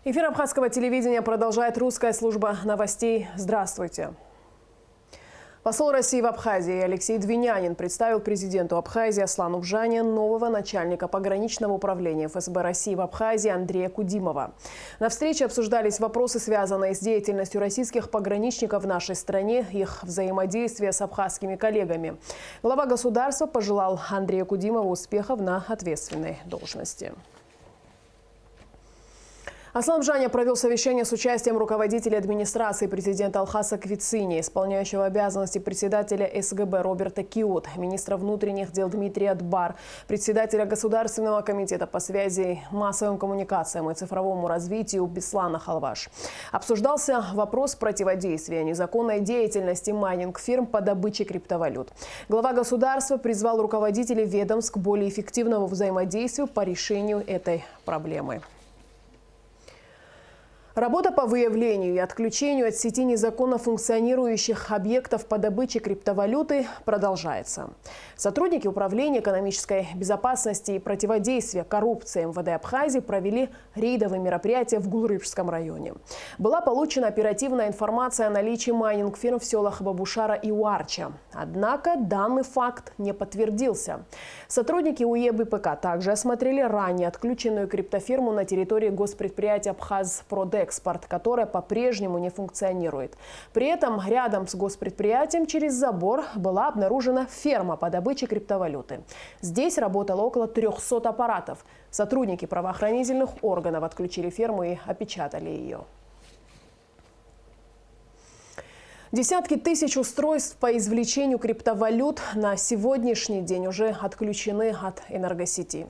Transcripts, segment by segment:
Эфир абхазского телевидения продолжает русская служба новостей. Здравствуйте. Посол России в Абхазии Алексей Двинянин представил президенту Абхазии Аслану Бжане нового начальника пограничного управления ФСБ России в Абхазии Андрея Кудимова. На встрече обсуждались вопросы, связанные с деятельностью российских пограничников в нашей стране, их взаимодействие с абхазскими коллегами. Глава государства пожелал Андрею Кудимову успехов на ответственной должности. Аслан Бжаня провел совещание с участием руководителя администрации президента Алхаса Квицини, исполняющего обязанности председателя СГБ Роберта Киот, министра внутренних дел Дмитрия Дбар, председателя Государственного комитета по связи, массовым коммуникациям и цифровому развитию Беслана Халваш. Обсуждался вопрос противодействия незаконной деятельности майнинг-фирм по добыче криптовалют. Глава государства призвал руководителей ведомств к более эффективному взаимодействию по решению этой проблемы. Работа по выявлению и отключению от сети незаконно функционирующих объектов по добыче криптовалюты продолжается. Сотрудники Управления экономической безопасности и противодействия коррупции МВД Абхазии провели рейдовые мероприятия в Гулрыжском районе. Была получена оперативная информация о наличии майнинг-фирм в селах Бабушара и Уарча. Однако данный факт не подтвердился. Сотрудники УЕБПК также осмотрели ранее отключенную криптофирму на территории госпредприятия «Абхазпродэкспорт», которая по-прежнему не функционирует. При этом рядом с госпредприятием через забор была обнаружена ферма по добыче криптовалюты. Здесь работало около 300 аппаратов. Сотрудники правоохранительных органов отключили ферму и опечатали ее. Десятки тысяч устройств по извлечению криптовалют на сегодняшний день уже отключены от энергосети.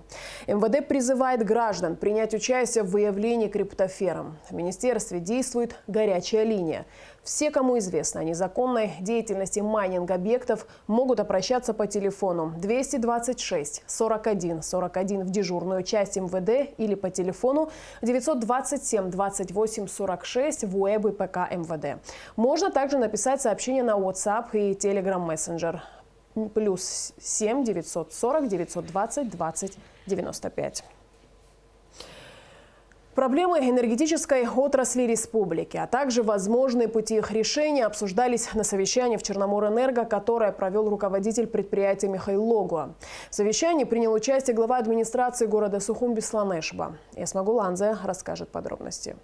МВД призывает граждан принять участие в выявлении криптофирм. В министерстве действует горячая линия. Все, кому известно о незаконной деятельности майнинг-объектов, могут обращаться по телефону 226 41 41 в дежурную часть МВД или по телефону 927 28 46 в УЭБПК МВД. Можно также написать сообщение на WhatsApp и Telegram Messenger +7 940 920 20 95. Проблемы энергетической отрасли республики, а также возможные пути их решения обсуждались на совещании в Черноморэнерго, которое провел руководитель предприятия Михаил Логуа. В совещании принял участие глава администрации города Сухум Беслан Эшба. Эсмагуланзе расскажет подробности.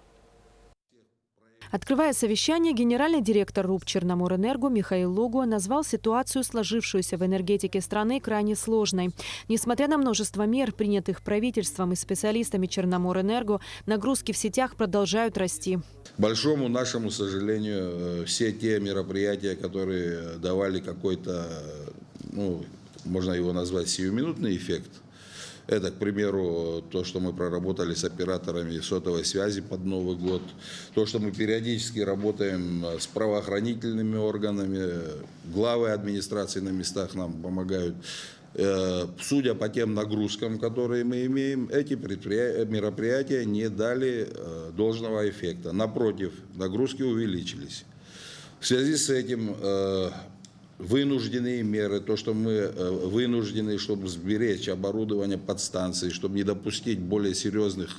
Открывая совещание, генеральный директор РУП Черноморэнерго Михаил Логуа назвал ситуацию, сложившуюся в энергетике страны, крайне сложной. Несмотря на множество мер, принятых правительством и специалистами Черноморэнерго, нагрузки в сетях продолжают расти. К большому нашему сожалению, все те мероприятия, которые давали какой-то, можно его назвать сиюминутный эффект, это, к примеру, то, что мы проработали с операторами сотовой связи под Новый год, то, что мы периодически работаем с правоохранительными органами, главы администрации на местах нам помогают. Судя по тем нагрузкам, которые мы имеем, эти мероприятия не дали должного эффекта. Напротив, нагрузки увеличились. В связи с этим вынужденные меры, то, что мы вынуждены, чтобы сберечь оборудование подстанции, чтобы не допустить более серьезных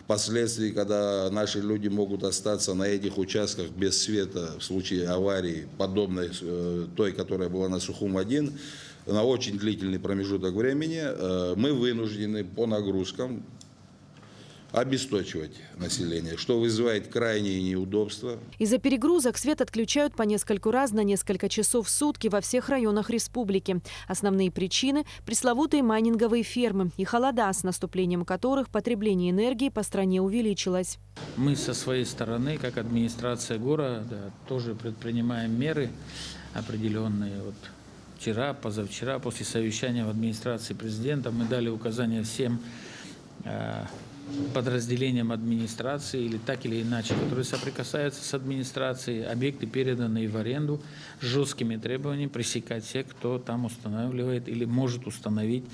последствий, когда наши люди могут остаться на этих участках без света в случае аварии, подобной той, которая была на Сухум-1, на очень длительный промежуток времени, мы вынуждены по нагрузкам обесточивать население, что вызывает крайние неудобства. Из-за перегрузок свет отключают по нескольку раз на несколько часов в сутки во всех районах республики. Основные причины – пресловутые майнинговые фермы и холода, с наступлением которых потребление энергии по стране увеличилось. Мы со своей стороны, как администрация города, тоже предпринимаем меры определенные. Вот вчера, позавчера, после совещания в администрации президента, мы дали указания всем подразделениям администрации или так или иначе, которые соприкасаются с администрацией, объекты, переданные в аренду, с жесткими требованиями пресекать всех, кто там устанавливает или может установить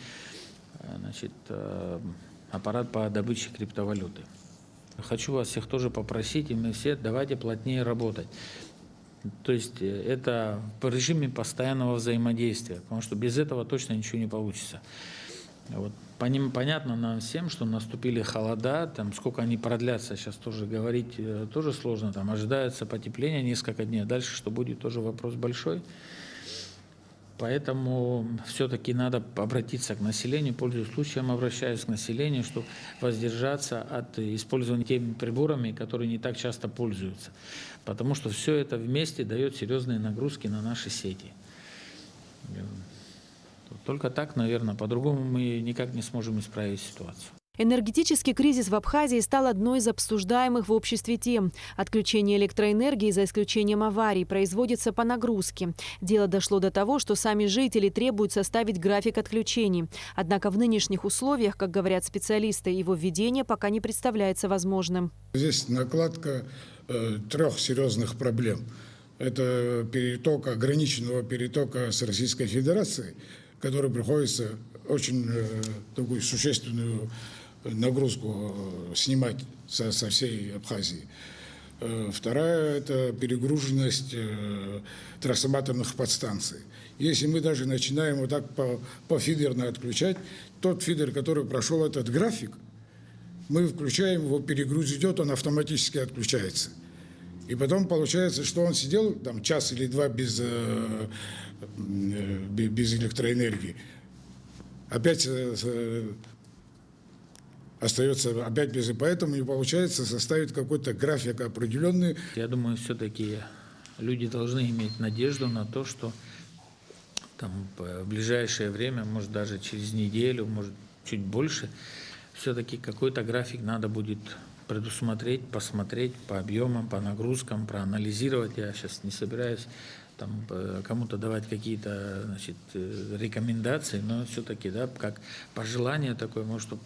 аппарат по добыче криптовалюты. Хочу вас всех тоже попросить, и мы все давайте плотнее работать. То есть это в режиме постоянного взаимодействия, потому что без этого точно ничего не получится. Вот. Понятно нам всем, что наступили холода, там сколько они продлятся, сейчас тоже говорить тоже сложно, там ожидается потепление несколько дней, а дальше что будет, тоже вопрос большой. Поэтому все-таки надо обратиться к населению, пользуясь случаем, обращаюсь к населению, чтобы воздержаться от использования теми приборами, которые не так часто пользуются. Потому что все это вместе дает серьезные нагрузки на наши сети. Только так, наверное, по-другому мы никак не сможем исправить ситуацию. Энергетический кризис в Абхазии стал одной из обсуждаемых в обществе тем. Отключение электроэнергии, за исключением аварий, производится по нагрузке. Дело дошло до того, что сами жители требуют составить график отключений. Однако в нынешних условиях, как говорят специалисты, его введение пока не представляется возможным. Здесь накладка трех серьезных проблем. Это ограниченного перетока с Российской Федерацией, который приходится очень такую существенную нагрузку снимать со всей Абхазии. Вторая – это перегруженность трансформаторных подстанций. Если мы даже начинаем вот так пофидерно отключать, тот фидер, который прошел этот график, мы включаем его, перегруз идет, он автоматически отключается. И потом получается, что он сидел там час или два без электроэнергии. Опять остается без, и поэтому не получается составить какой-то график определенный. Я думаю, все-таки люди должны иметь надежду на то, что там в ближайшее время, может даже через неделю, может чуть больше, все-таки какой-то график надо будет предусмотреть, посмотреть по объемам, по нагрузкам, проанализировать. Я сейчас не собираюсь там кому-то давать какие-то, значит, рекомендации, но все-таки, да, как пожелание такое, может, что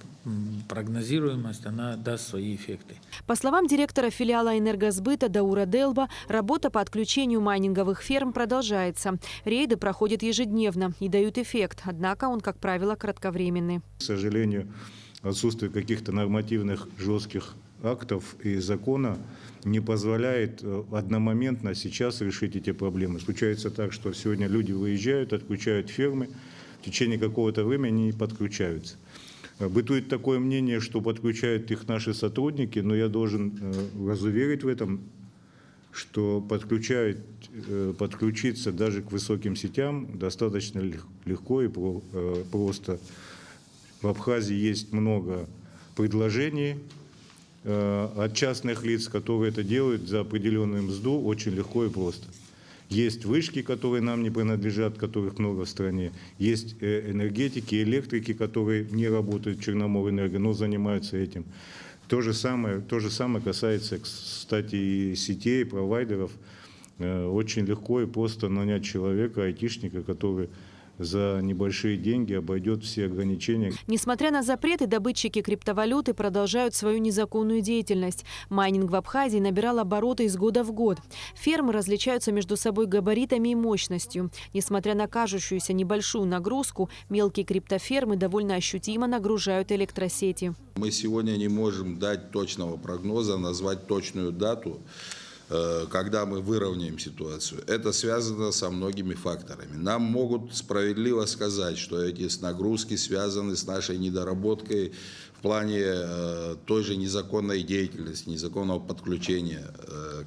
прогнозируемость, она даст свои эффекты. По словам директора филиала энергосбыта Даура Делба, работа по отключению майнинговых ферм продолжается. Рейды проходят ежедневно и дают эффект, однако он, как правило, кратковременный. К сожалению, отсутствие каких-то нормативных жестких актов и закона не позволяет одномоментно сейчас решить эти проблемы. Случается так, что сегодня люди выезжают, отключают фермы, в течение какого-то времени не подключаются. Бытует такое мнение, что подключают их наши сотрудники, но я должен разуверить в этом, что подключиться даже к высоким сетям достаточно легко и просто. В Абхазии есть много предложений от частных лиц, которые это делают за определенную мзду очень легко и просто. Есть вышки, которые нам не принадлежат, которых много в стране. Есть энергетики, электрики, которые не работают в Черноморэнерго, но занимаются этим. То же самое касается, кстати, и сетей, провайдеров. Очень легко и просто нанять человека, айтишника, который за небольшие деньги обойдет все ограничения. Несмотря на запреты, добытчики криптовалюты продолжают свою незаконную деятельность. Майнинг в Абхазии набирал обороты из года в год. Фермы различаются между собой габаритами и мощностью. Несмотря на кажущуюся небольшую нагрузку, мелкие криптофермы довольно ощутимо нагружают электросети. Мы сегодня не можем дать точного прогноза, назвать точную дату, когда мы выровняем ситуацию. Это связано со многими факторами. Нам могут справедливо сказать, что эти нагрузки связаны с нашей недоработкой в плане той же незаконной деятельности, незаконного подключения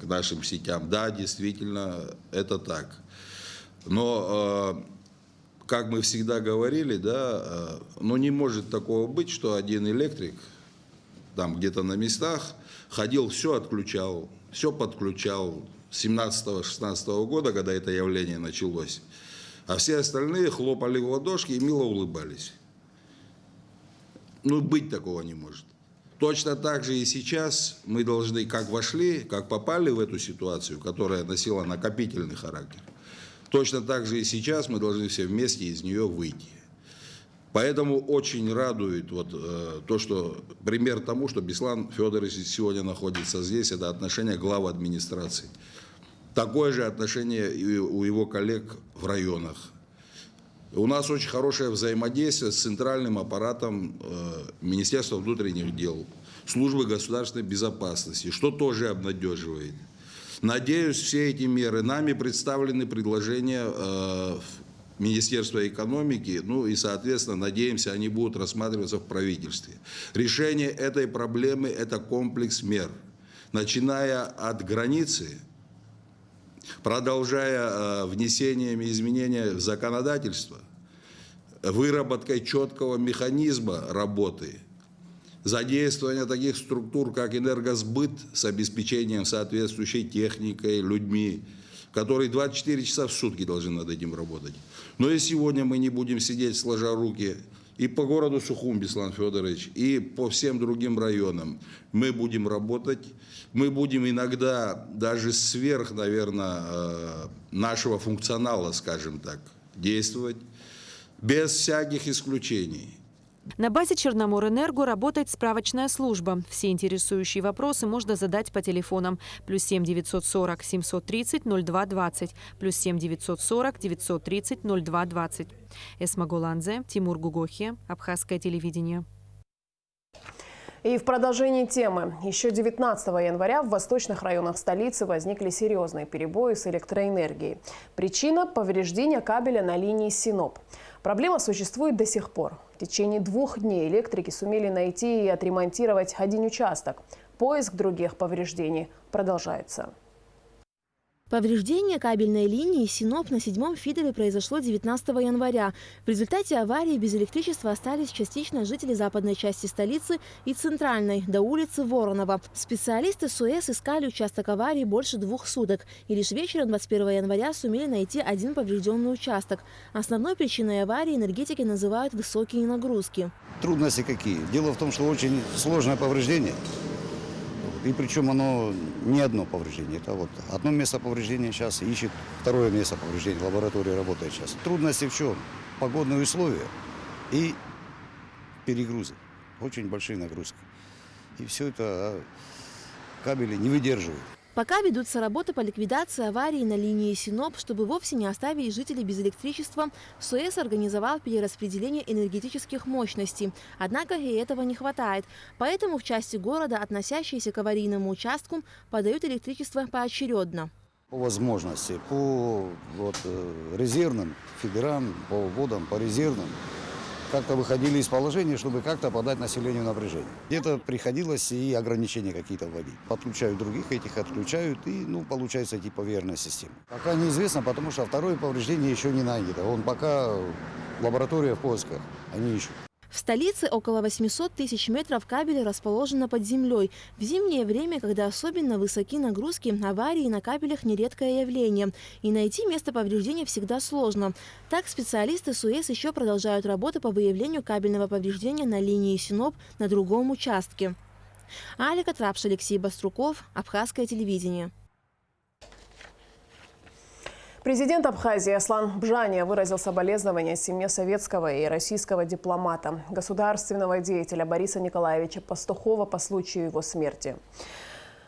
к нашим сетям. Да, действительно, это так. Но, как мы всегда говорили, да, но не может такого быть, что один электрик там где-то на местах ходил, все отключал, все подключал с 17-16 года, когда это явление началось. А все остальные хлопали в ладошки и мило улыбались. Ну, быть такого не может. Точно так же и сейчас мы должны, как вошли, как попали в эту ситуацию, которая носила накопительный характер, точно так же и сейчас мы должны все вместе из нее выйти. Поэтому очень радует то, что пример тому, что Беслан Федорович сегодня находится здесь, это отношение глав администрации. Такое же отношение и у его коллег в районах. У нас очень хорошее взаимодействие с центральным аппаратом Министерства внутренних дел, службы государственной безопасности, что тоже обнадеживает. Надеюсь, все эти меры, нами представлены предложения Министерства экономики, ну и, соответственно, надеемся, они будут рассматриваться в правительстве. Решение этой проблемы – это комплекс мер, начиная от границы, продолжая внесениями изменения в законодательство, выработкой четкого механизма работы, задействование таких структур, как энергосбыт с обеспечением соответствующей техникой, людьми, которые 24 часа в сутки должны над этим работать. Но и сегодня мы не будем сидеть сложа руки. И по городу Сухум, Беслан Федорович, и по всем другим районам мы будем работать. Мы будем иногда даже сверх, наверное, нашего функционала, скажем так, действовать, без всяких исключений. На базе Черноморэнерго работает справочная служба. Все интересующие вопросы можно задать по телефонам +7 940 730 0220, +7 940 930 0220. Эсма Голанзе, Тимур Гугохи, Абхазское телевидение. И в продолжении темы. Еще 19 января в восточных районах столицы возникли серьезные перебои с электроэнергией. Причина – повреждение кабеля на линии Синоп. Проблема существует до сих пор. В течение 2 дней электрики сумели найти и отремонтировать 1 участок. Поиск других повреждений продолжается. Повреждение кабельной линии Синоп на 7-м фидере произошло 19 января. В результате аварии без электричества остались частично жители западной части столицы и центральной, до улицы Воронова. Специалисты СУЭС искали участок аварии больше 2 суток. И лишь вечером 21 января сумели найти 1 поврежденный участок. Основной причиной аварии энергетики называют высокие нагрузки. Трудности какие? Дело в том, что очень сложное повреждение. И причем оно не одно повреждение. Это вот одно место повреждения сейчас ищет, второе место повреждения. Лаборатория работает сейчас. Трудности в чем? Погодные условия и перегрузы. Очень большие нагрузки. И все это кабели не выдерживают. Пока ведутся работы по ликвидации аварии на линии Синоп, чтобы вовсе не оставить жителей без электричества, СУЭС организовал перераспределение энергетических мощностей. Однако и этого не хватает. Поэтому в части города, относящиеся к аварийному участку, подают электричество поочередно. По возможности, по резервным фидерам, по водам, по резервным, как-то выходили из положения, чтобы как-то подать населению напряжение. Где-то приходилось и ограничения какие-то вводить. Подключают других, этих отключают, и получается типа верная система. Пока неизвестно, потому что второе повреждение еще не найдено. Пока лаборатория в поисках, они ищут. В столице около 800 тысяч метров кабеля расположено под землей. В зимнее время, когда особенно высоки нагрузки, аварии на кабелях нередкое явление. И найти место повреждения всегда сложно. Так специалисты СУЭС еще продолжают работы по выявлению кабельного повреждения на линии Синоп на другом участке. Алика Трапш, Алексей Баструков, Абхазское телевидение. Президент Абхазии Аслан Бжания выразил соболезнования семье советского и российского дипломата, государственного деятеля Бориса Николаевича Пастухова по случаю его смерти.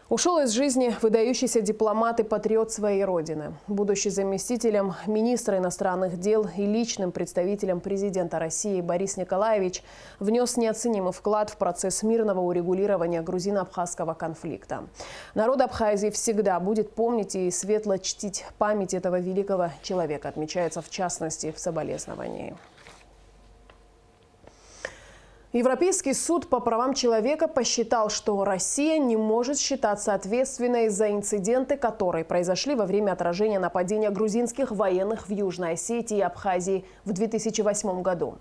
Ушел из жизни выдающийся дипломат и патриот своей родины, будучи заместителем министра иностранных дел и личным представителем президента России Борис Николаевич внес неоценимый вклад в процесс мирного урегулирования грузино-абхазского конфликта. Народ Абхазии всегда будет помнить и светло чтить память этого великого человека, отмечается в частности в соболезновании. Европейский суд по правам человека посчитал, что Россия не может считаться ответственной за инциденты, которые произошли во время отражения нападения грузинских военных в Южной Осетии и Абхазии в 2008 году.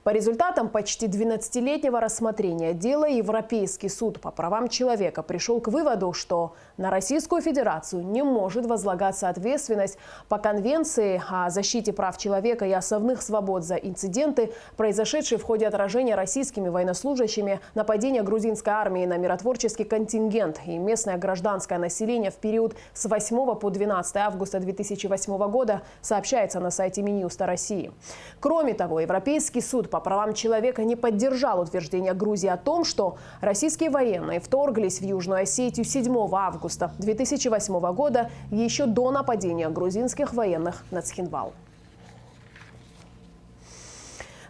По результатам почти 12-летнего рассмотрения дела Европейский суд по правам человека пришел к выводу, что на Российскую Федерацию не может возлагаться ответственность по Конвенции о защите прав человека и основных свобод за инциденты, произошедшие в ходе отражения российскими военнослужащими нападения грузинской армии на миротворческий контингент и местное гражданское население в период с 8 по 12 августа 2008 года, сообщается на сайте Минюста России. Кроме того, Европейский суд по правам человека не поддержал утверждение Грузии о том, что российские военные вторглись в Южную Осетию 7 августа 2008 года еще до нападения грузинских военных на Цхинвал.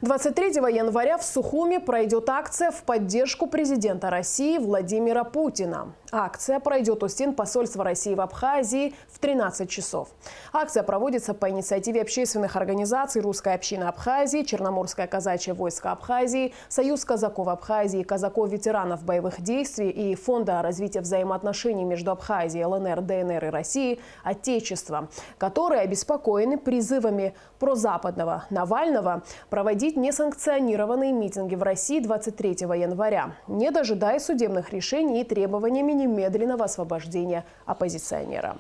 23 января в Сухуми пройдет акция в поддержку президента России Владимира Путина. Акция пройдет у стен посольства России в Абхазии в 13 часов. Акция проводится по инициативе общественных организаций «Русская община Абхазии», «Черноморское казачье войско Абхазии», «Союз казаков Абхазии», «Казаков-ветеранов боевых действий» и Фонда развития взаимоотношений между Абхазией, ЛНР, ДНР и Россией «Отечество», которые обеспокоены призывами прозападного Навального проводить несанкционированные митинги в России 23 января, не дожидаясь судебных решений и требованиями немедленного освобождения оппозиционера.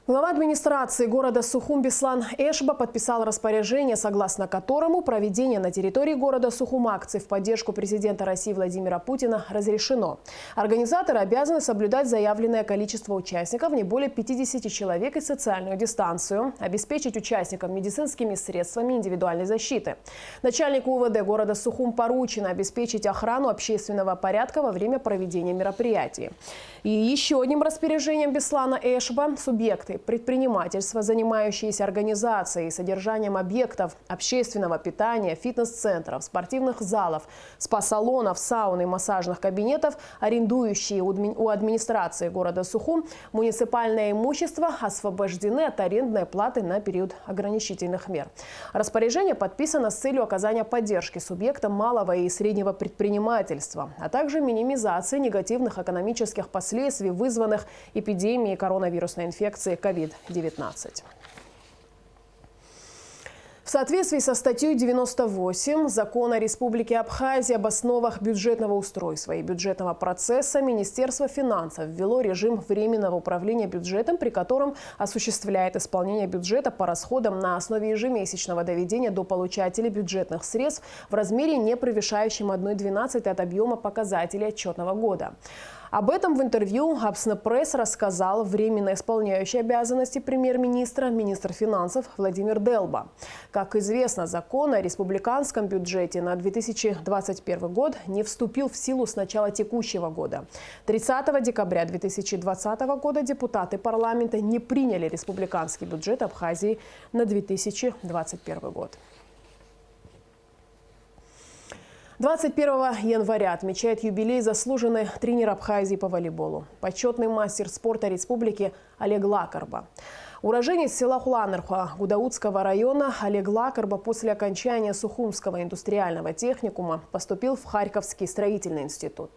Глава администрации города Сухум Беслан Эшба подписал распоряжение, согласно которому проведение на территории города Сухум акций в поддержку президента России Владимира Путина разрешено. Организаторы обязаны соблюдать заявленное количество участников, не более 50 человек, и социальную дистанцию, обеспечить участникам медицинскими средствами индивидуальной защиты. Начальнику УВД города Сухум поручено обеспечить охрану общественного порядка во время проведения мероприятий. И еще одним распоряжением Беслана Эшба субъекты предпринимательства, занимающиеся организацией и содержанием объектов общественного питания, фитнес-центров, спортивных залов, спа-салонов, саун и массажных кабинетов, арендующие у администрации города Сухум муниципальное имущество, освобождены от арендной платы на период ограничительных мер. Распоряжение подписано с целью оказания поддержки субъектам малого и среднего предпринимательства, а также минимизации негативных экономических последствий, вызванных эпидемией коронавирусной инфекции COVID-19. В соответствии со статьей 98 Закона Республики Абхазия об основах бюджетного устройства и бюджетного процесса Министерство финансов ввело режим временного управления бюджетом, при котором осуществляет исполнение бюджета по расходам на основе ежемесячного доведения до получателей бюджетных средств в размере, не превышающем 1/12 от объема показателей отчетного года. Об этом в интервью Абснепресс рассказал временно исполняющий обязанности премьер-министра, министр финансов Владимир Делба. Как известно, закон о республиканском бюджете на 2021 год не вступил в силу с начала текущего года. 30 декабря 2020 года депутаты парламента не приняли республиканский бюджет Абхазии на 2021 год. 21 января отмечает юбилей заслуженный тренер Абхазии по волейболу, почетный мастер спорта республики Олег Лакарба. Уроженец села Хуланырха Гудаутского района Олег Лакарба после окончания Сухумского индустриального техникума поступил в Харьковский строительный институт.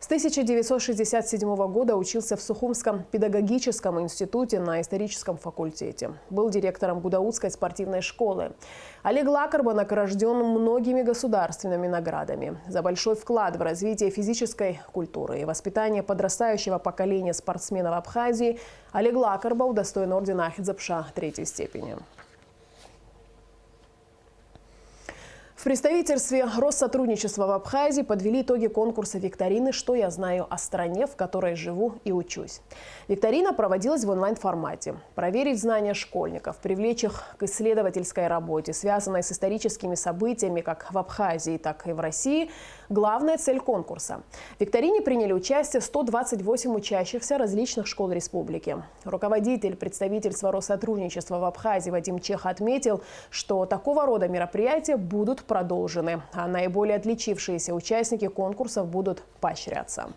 С 1967 года учился в Сухумском педагогическом институте на историческом факультете. Был директором Гудаутской спортивной школы. Олег Лакарба награжден многими государственными наградами за большой вклад в развитие физической культуры и воспитание подрастающего поколения спортсменов Абхазии. Олег Лакарба удостоен ордена Ахетзепша 3-й степени. В представительстве Россотрудничества в Абхазии подвели итоги конкурса викторины «Что я знаю о стране, в которой живу и учусь». Викторина проводилась в онлайн-формате. Проверить знания школьников, привлечь их к исследовательской работе, связанной с историческими событиями как в Абхазии, так и в России – главная цель конкурса. В викторине приняли участие 128 учащихся различных школ республики. Руководитель представительства Россотрудничества в Абхазии Вадим Чех отметил, что такого рода мероприятия будут продолжены, а наиболее отличившиеся участники конкурсов будут поощряться.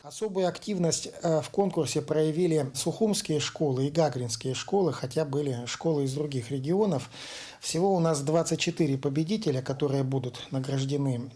Особую активность в конкурсе проявили сухумские школы и гагринские школы, хотя были школы из других регионов. Всего у нас 24 победителя, которые будут награждены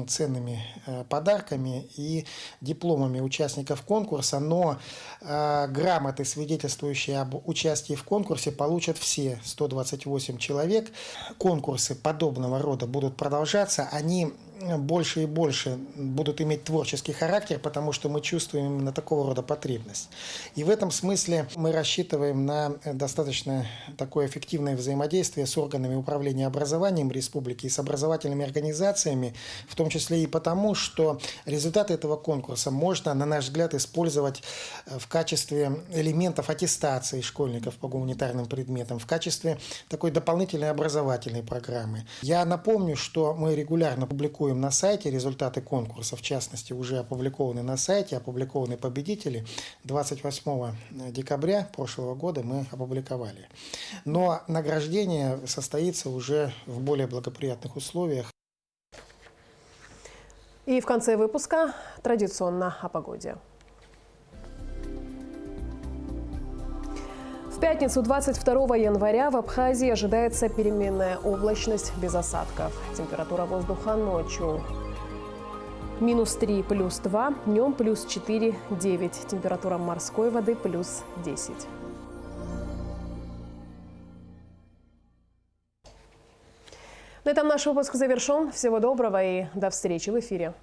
ценными подарками и дипломами участников конкурса, но грамоты, свидетельствующие об участии в конкурсе, получат все 128 человек. Конкурсы подобного рода будут продолжаться, они больше и больше будут иметь творческий характер, потому что мы чувствуем именно такого рода потребность. И в этом смысле мы рассчитываем на достаточно такое эффективное взаимодействие с органами органами управления образованием республики и с образовательными организациями, в том числе и потому, что результаты этого конкурса можно, на наш взгляд, использовать в качестве элементов аттестации школьников по гуманитарным предметам, в качестве такой дополнительной образовательной программы. Я напомню, что мы регулярно публикуем на сайте результаты конкурса, в частности, уже опубликованы на сайте, опубликованы победители. 28 декабря прошлого года мы опубликовали. Но награждение состоится уже в более благоприятных условиях. И в конце выпуска традиционно о погоде. В пятницу 22 января в Абхазии ожидается переменная облачность без осадков. Температура воздуха ночью -3, +2, днем +4, 9. Температура морской воды +10. На этом наш выпуск завершен. Всего доброго и до встречи в эфире.